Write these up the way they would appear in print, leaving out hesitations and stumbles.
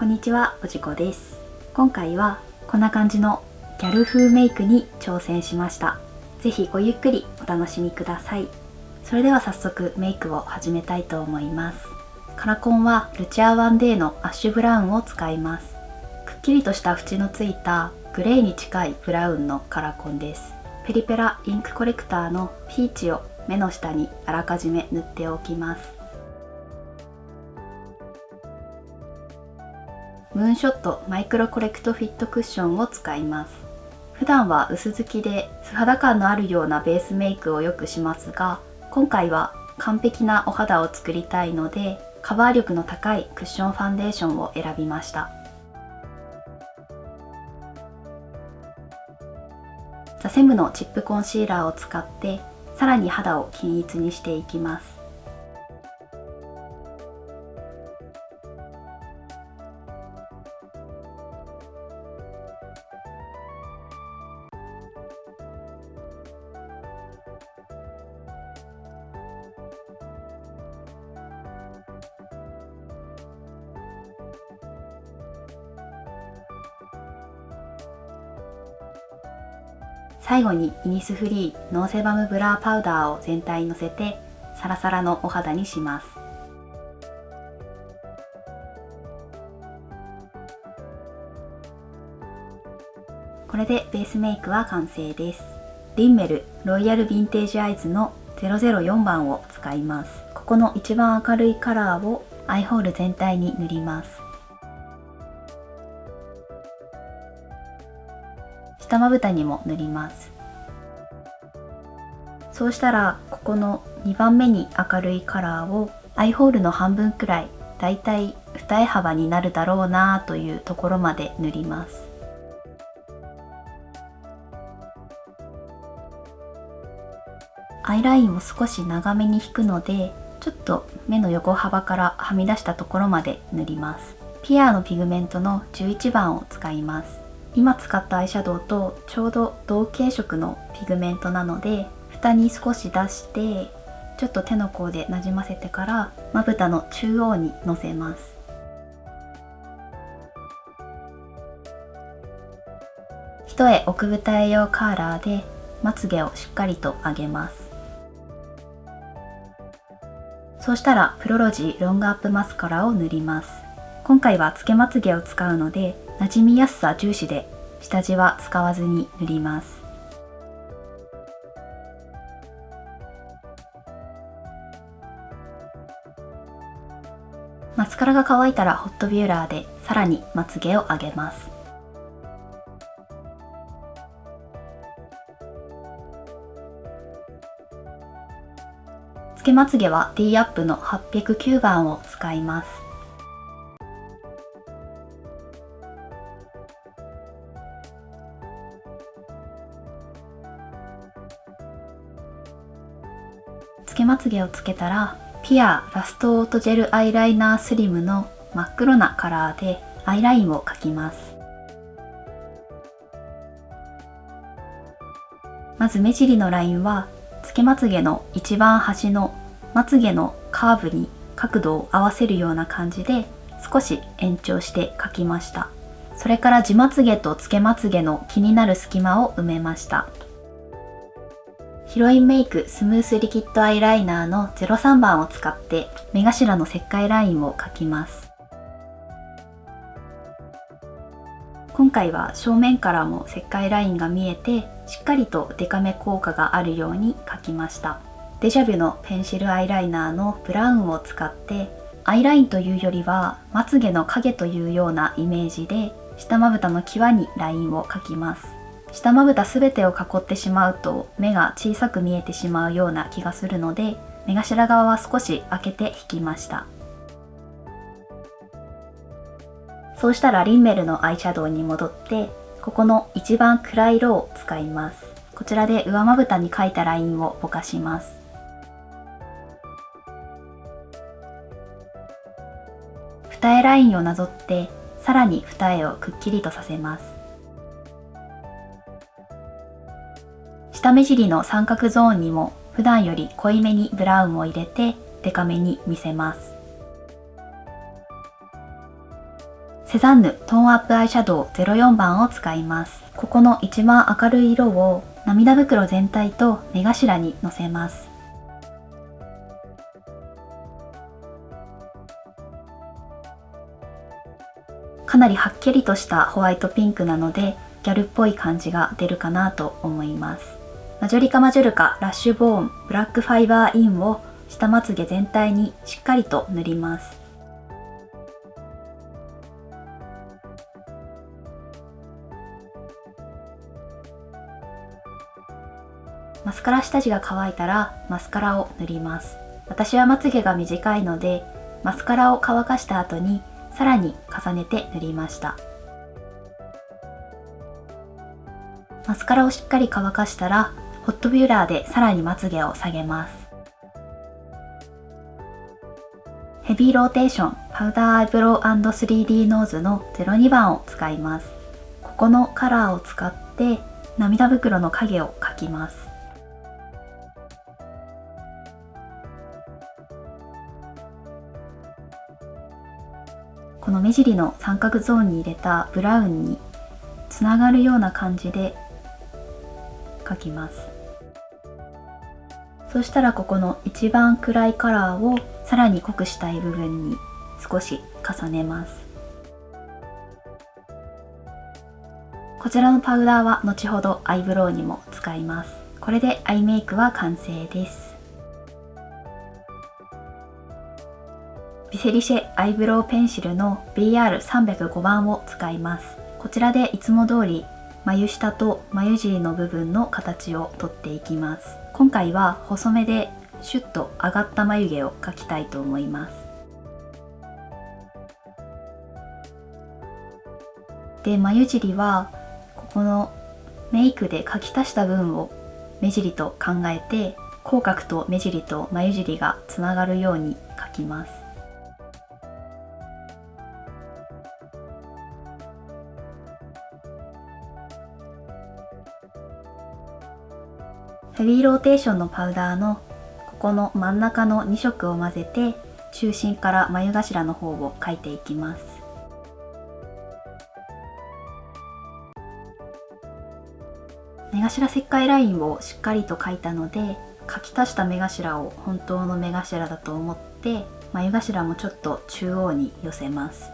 こんにちは、おじこです。今回はこんな感じのギャル風メイクに挑戦しました。ぜひごゆっくりお楽しみください。それでは早速メイクを始めたいと思います。カラコンはルチアワンデーのアッシュブラウンを使います。くっきりとした縁のついたグレーに近いブラウンのカラコンです。ペリペラインクコレクターのピーチを目の下にあらかじめ塗っておきます。ムーンショットマイクロコレクトフィットクッションを使います。普段は薄付きで素肌感のあるようなベースメイクをよくしますが、今回は完璧なお肌を作りたいのでカバー力の高いクッションファンデーションを選びました。ザセムのチップコンシーラーを使ってさらに肌を均一にしていきます。最後にイニスフリーノーセバムブラーパウダーを全体にのせてサラサラのお肌にします。これでベースメイクは完成です。リンメルロイヤルヴィンテージアイズの004番を使います。ここの一番明るいカラーをアイホール全体に塗ります。下まぶたにも塗ります。そうしたらここの2番目に明るいカラーをアイホールの半分くらい、だいたい二重幅になるだろうなというところまで塗ります。アイラインを少し長めに引くので、ちょっと目の横幅からはみ出したところまで塗ります。ピアーのピグメントの11番を使います。今使ったアイシャドウとちょうど同系色のピグメントなので、蓋に少し出してちょっと手の甲でなじませてからまぶたの中央にのせます。一重奥二重用カーラーでまつげをしっかりと上げます。そうしたらプロロジーロングアップマスカラを塗ります。今回はつけまつげを使うので馴染みやすさ重視で下地は使わずに塗ります。マスカラが乾いたらホットビューラーでさらにまつげを上げます。つけまつげは D アップの809番を使います。つけまつげをつけたらピアラストオートジェルアイライナースリムの真っ黒なカラーでアイラインを描きます。まず目尻のラインはつけまつげの一番端のまつげのカーブに角度を合わせるような感じで少し延長して描きました。それから地まつげとつけまつげの気になる隙間を埋めました。ヒロインメイクスムースリキッドアイライナーの03番を使って目頭の切開ラインを描きます。今回は正面からも切開ラインが見えてしっかりとデカめ効果があるように描きました。デジャビュのペンシルアイライナーのブラウンを使ってアイラインというよりはまつげの影というようなイメージで下まぶたの際にラインを描きます。下まぶたすべてを囲ってしまうと目が小さく見えてしまうような気がするので目頭側は少し開けて引きました。そうしたらリンメルのアイシャドウに戻ってここの一番暗い色を使います。こちらで上まぶたに描いたラインをぼかします。二重ラインをなぞってさらに二重をくっきりとさせます。下目尻の三角ゾーンにも普段より濃いめにブラウンを入れてデカめに見せます。セザンヌトーンアップアイシャドウ04番を使います。ここの一番明るい色を涙袋全体と目頭にのせます。かなりはっきりとしたホワイトピンクなのでギャルっぽい感じが出るかなと思います。マジョリカマジョルカラッシュボーンブラックファイバーインを下まつげ全体にしっかりと塗ります。マスカラ下地が乾いたらマスカラを塗ります。私はまつげが短いのでマスカラを乾かした後にさらに重ねて塗りました。マスカラをしっかり乾かしたらホットビューラーでさらにまつげを下げます。ヘビーローテーションパウダーアイブロウ &3D ノーズの02番を使います。ここのカラーを使って涙袋の影を描きます。この目尻の三角ゾーンに入れたブラウンにつながるような感じで描きます。そしたらここの一番暗いカラーをさらに濃くしたい部分に少し重ねます。こちらのパウダーは後ほどアイブロウにも使います。これでアイメイクは完成です。ビセリシェアイブロウペンシルの BR305 番を使います。こちらでいつも通り眉下と眉尻の部分の形をとっていきます。今回は細めでシュッと上がった眉毛を描きたいと思います。で、眉尻はここのメイクで描き足した分を目尻と考えて、口角と目尻と眉尻がつながるように描きます。ヘビーローテーションのパウダーのここの真ん中の2色を混ぜて中心から眉頭の方を描いていきます。目頭切開ラインをしっかりと描いたので、描き足した目頭を本当の目頭だと思って眉頭もちょっと中央に寄せます。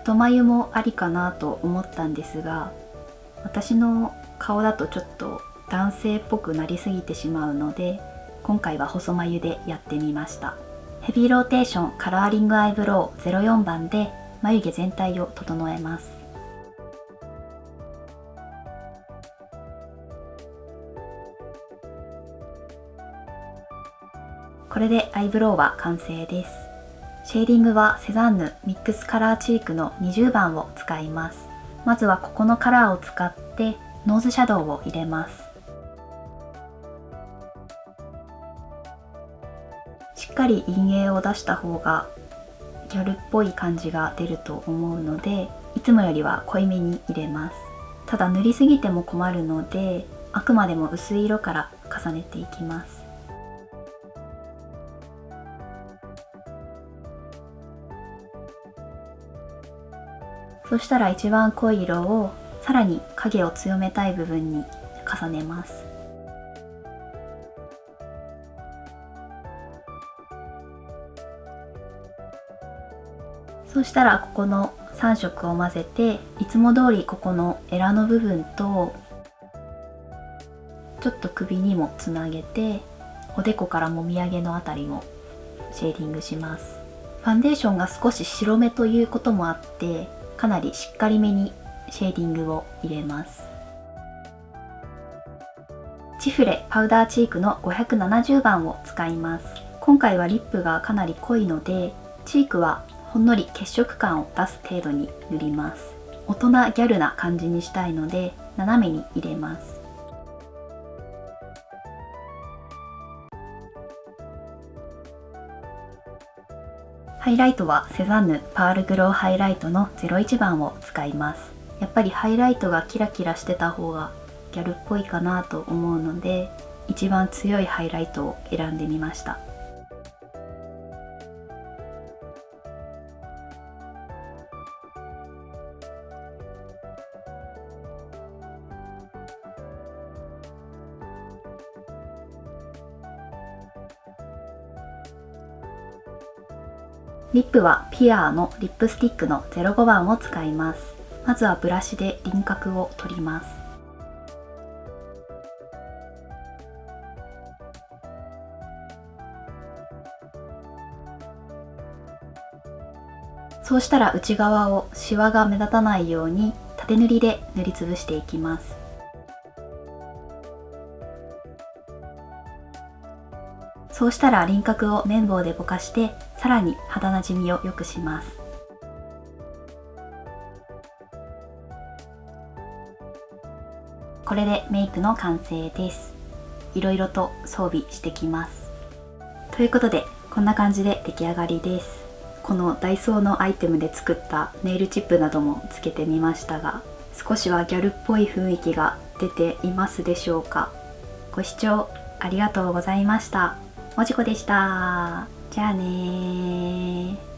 太眉もありかなと思ったんですが、私の顔だとちょっと男性っぽくなりすぎてしまうので、今回は細眉でやってみました。ヘビーローテーションカラーリングアイブロウ04番で眉毛全体を整えます。これでアイブロウは完成です。シェーディングはセザンヌミックスカラーチークの20番を使います。まずはここのカラーを使ってノーズシャドウを入れます。しっかり陰影を出した方がギャルっぽい感じが出ると思うので、いつもよりは濃いめに入れます。ただ塗りすぎても困るので、あくまでも薄い色から重ねていきます。そしたら一番濃い色をさらに影を強めたい部分に重ねます。そしたらここの3色を混ぜて、いつも通りここのエラの部分とちょっと首にもつなげて、おでこからもみあげのあたりもシェーディングします。ファンデーションが少し白めということもあって、かなりしっかりめにシェーディングを入れます。チフレパウダーチークの570番を使います。今回はリップがかなり濃いので、チークはほんのり血色感を出す程度に塗ります。大人ギャルな感じにしたいので斜めに入れます。ハイライトはセザンヌパールグローハイライトの01番を使います。やっぱりハイライトがキラキラしてた方がギャルっぽいかなと思うので、一番強いハイライトを選んでみました。リップはピアーのリップスティックの05番を使います。まずはブラシで輪郭を取ります。そうしたら内側をシワが目立たないように縦塗りで塗りつぶしていきます。そうしたら輪郭を綿棒でぼかしてさらに肌なじみを良くします。これでメイクの完成です。いろいろと装備してきます。ということでこんな感じで出来上がりです。このダイソーのアイテムで作ったネイルチップなどもつけてみましたが、少しはギャルっぽい雰囲気が出ていますでしょうか。ご視聴ありがとうございました。もじこでした。じゃあねー。